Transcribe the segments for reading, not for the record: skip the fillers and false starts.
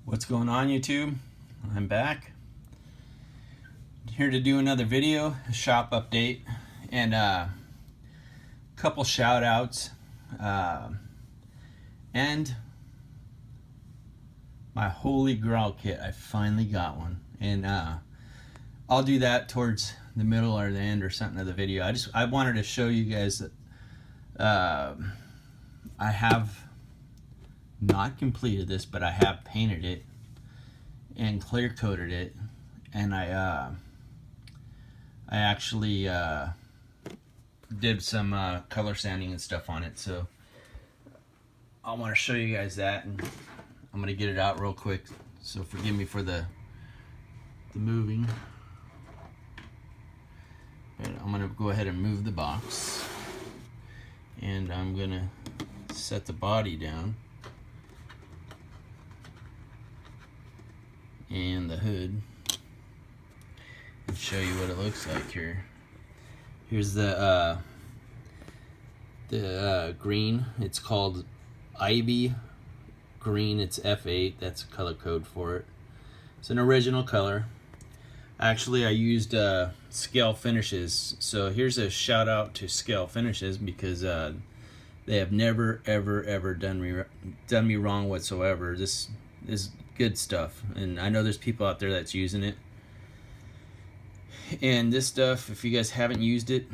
What's going on, YouTube? I'm back here to do another video, a shop update, and a couple shout outs, and my holy grail kit. I finally got one, and I'll do that towards the middle or the end or something of the video. I wanted to show you guys that I have not completed this, but I have painted it and clear coated it, and I actually did some color sanding and stuff on it, so I want to show you guys that, and I'm gonna get it out real quick, so forgive me for the moving. But I'm gonna go ahead and move the box, and I'm gonna set the body down and the hood and show you what it looks like here. Here's the green. It's called Ivy Green. It's F8. That's a color code for it. It's an original color. Actually, I used Scale Finishes. So here's a shout out to Scale Finishes, because they have never ever done me wrong whatsoever. This is good stuff, and I know there's people out there that's using it. And this stuff, if you guys haven't used it,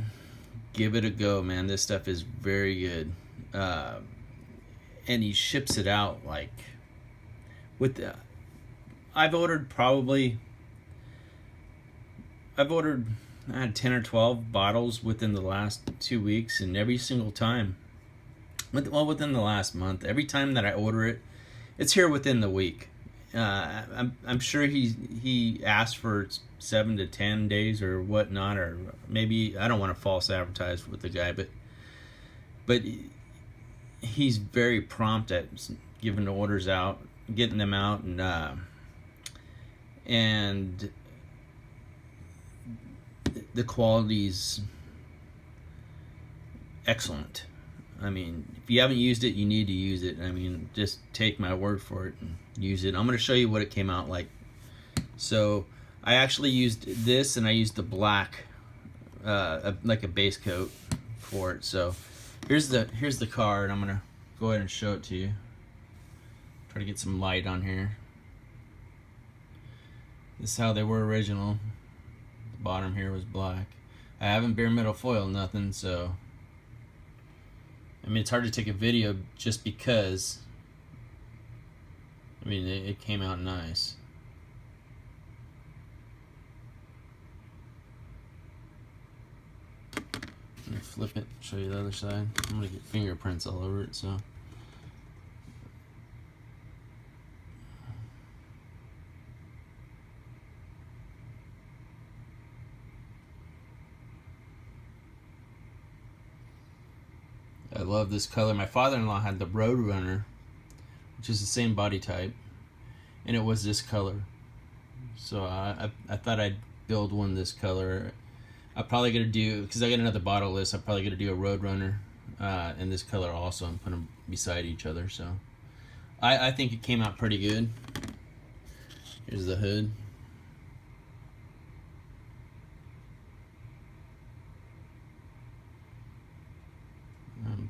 give it a go, man. This stuff is very good. And he ships it out like with the, I've ordered I had 10 or 12 bottles within the last 2 weeks, and every single time, within the last month, every time that I order it, it's here within the week. I'm sure he asked for 7 to 10 days or whatnot, or maybe, I don't want to false advertise with the guy, but he's very prompt at giving the orders out, getting them out, and the quality's excellent. I mean, if you haven't used it, you need to use it. I mean, just take my word for it and use it. I'm going to show you what it came out like. So I actually used this, and I used the black, like a base coat for it. So here's the card. I'm going to go ahead and show it to you. Try to get some light on here. This is how they were original. The bottom here was black. I haven't bare metal foil nothing, so I mean, it's hard to take a video just because, I mean, it came out nice. Let me flip it, show you the other side. I'm gonna get fingerprints all over it, so. I love this color. My father-in-law had the Roadrunner, which is the same body type, and it was this color. So I thought I'd build one this color. I'm probably gonna do, because I got another bottle list, I'm probably gonna do a Roadrunner in this color also, and put them beside each other. So I think it came out pretty good. Here's the hood. I'm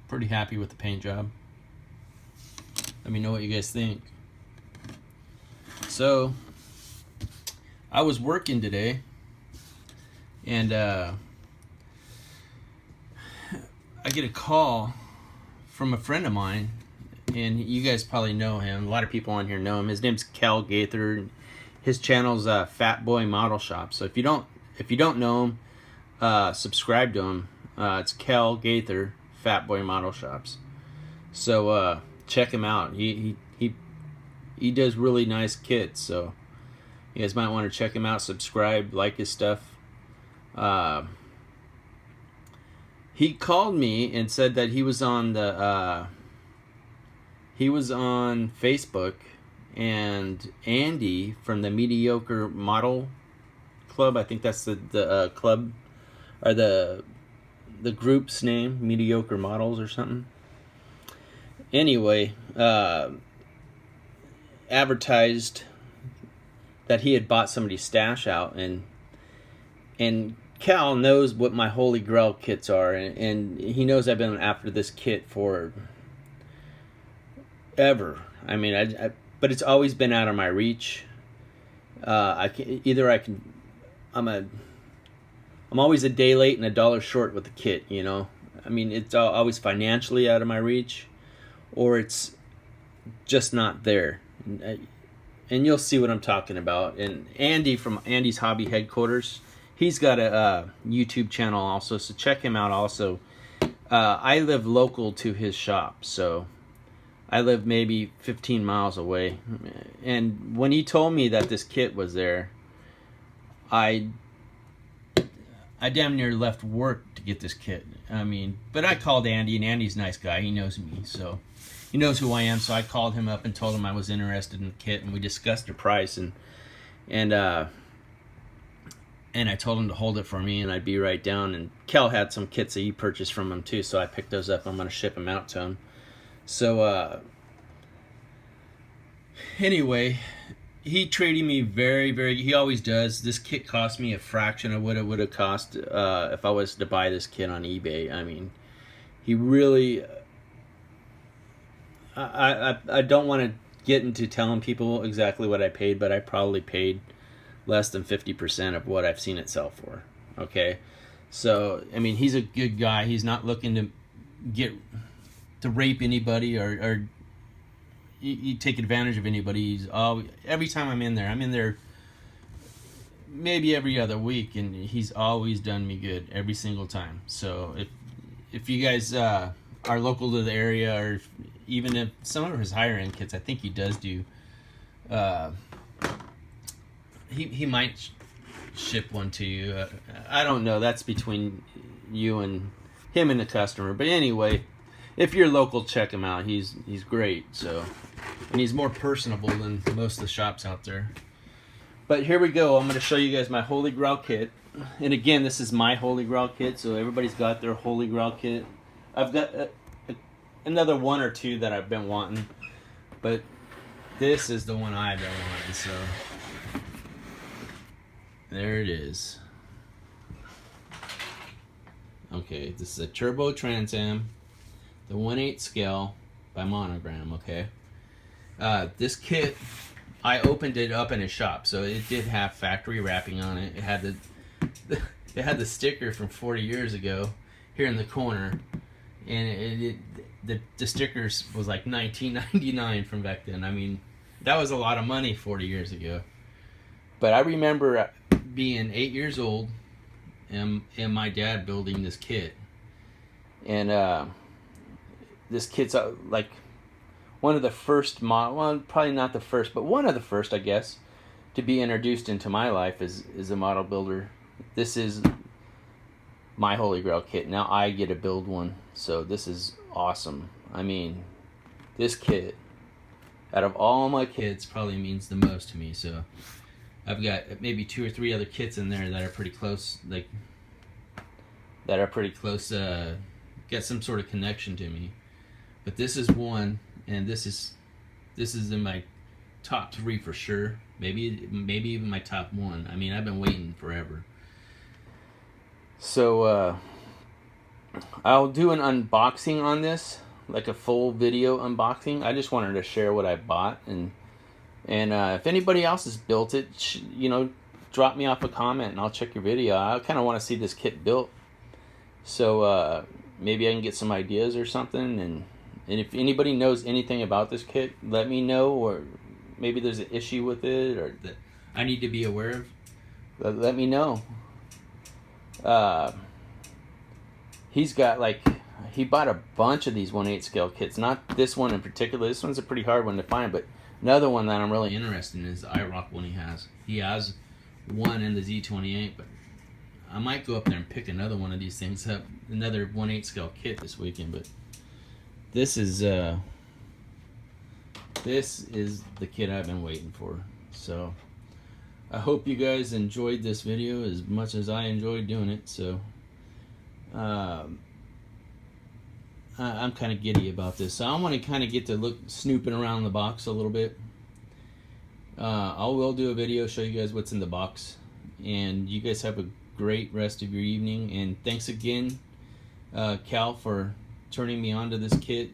pretty happy with the paint job. Let me know what you guys think. So I was working today, and I get a call from a friend of mine, and you guys probably know him. A lot of people on here know him. His name's Cal Gaither. His channel's Fat Boy Model Shop. So if you don't know him, subscribe to him. It's Cal Gaither, Fat Boy Model Shops. So check him out. He does really nice kits. So you guys might want to check him out. Subscribe, like his stuff. He called me and said that he was on Facebook, and Andy from the Mediocre Model Club, I think that's the club, or the group's name, Mediocre Models or something. Anyway, advertised that he had bought somebody's stash out, and Cal knows what my Holy Grail kits are, and he knows I've been after this kit for ever. I mean, but it's always been out of my reach. I'm always a day late and a dollar short with the kit, you know. I mean, it's always financially out of my reach, or it's just not there. And you'll see what I'm talking about. And Andy from Andy's Hobby Headquarters, he's got a YouTube channel also, so check him out also. I live local to his shop, so I live maybe 15 miles away. And when he told me that this kit was there, I damn near left work to get this kit. I mean, but I called Andy, and Andy's a nice guy. He knows me, so he knows who I am. So I called him up and told him I was interested in the kit, and we discussed the price, and I told him to hold it for me, and I'd be right down. And Kel had some kits that he purchased from him too, so I picked those up. I'm gonna ship them out to him. So anyway, he treated me very, very, he always does. This kit cost me a fraction of what it would have cost if I was to buy this kit on eBay. I mean, he really, I don't want to get into telling people exactly what I paid, but I probably paid less than 50% of what I've seen it sell for. Okay, so I mean, he's a good guy. He's not looking to rape anybody or you take advantage of anybody. Every time I'm in there maybe every other week, and he's always done me good every single time. So if you guys are local to the area, or even if some of his higher end kits, I think he does do. He might ship one to you. I don't know. That's between you and him and the customer. But anyway, if you're local, check him out. He's great. So, and he's more personable than most of the shops out there. But here we go. I'm going to show you guys my Holy Grail kit. And again, this is my Holy Grail kit. So everybody's got their Holy Grail kit. I've got another one or two that I've been wanting, but this is the one I've been wanting. So there it is. Okay, this is a Turbo Trans Am, the 1/8 scale by Monogram. Okay, this kit, I opened it up in a shop, so it did have factory wrapping on it. It had the sticker from 40 years ago here in the corner, and the stickers was like $19.99 from back then. I mean, that was a lot of money 40 years ago. But I remember being 8 years old and my dad building this kit. And this kit's like one of the first well, probably not the first, but one of the first, I guess, to be introduced into my life as a model builder. This is my Holy Grail kit. Now I get to build one, so this is awesome. I mean, this kit, out of all my kits, probably means the most to me. So I've got maybe 2 or 3 other kits in there that are pretty close, get some sort of connection to me. But this is one, and this is in my top 3 for sure. Maybe even my top 1. I mean, I've been waiting forever. So I'll do an unboxing on this, like a full video unboxing. I just wanted to share what I bought, and if anybody else has built it, drop me off a comment and I'll check your video. I kind of want to see this kit built, so maybe I can get some ideas or something. And if anybody knows anything about this kit, let me know, or maybe there's an issue with it or that I need to be aware of. Let me know. He bought a bunch of these 1/8 scale kits. Not this one in particular. This one's a pretty hard one to find, but another one that I'm really interested in is the IROC one he has. He has one in the Z28, but I might go up there and pick another one of these things up, another 1/8 scale kit this weekend. But this is the kit I've been waiting for. So I hope you guys enjoyed this video as much as I enjoyed doing it. So I'm kind of giddy about this. So I want to kind of get to snooping around the box a little bit I will do a video, show you guys what's in the box. And you guys have a great rest of your evening. And thanks again, Cal, for turning me on to this kit.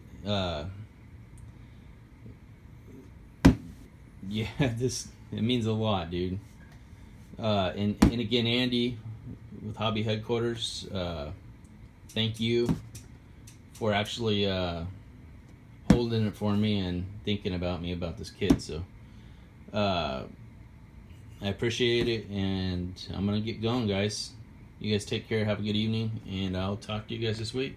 Yeah, it means a lot, dude. And again, Andy with Hobby Headquarters, thank you for actually holding it for me and thinking about me about this kit. So I appreciate it, and I'm gonna get going, guys. You guys take care, have a good evening, and I'll talk to you guys this week.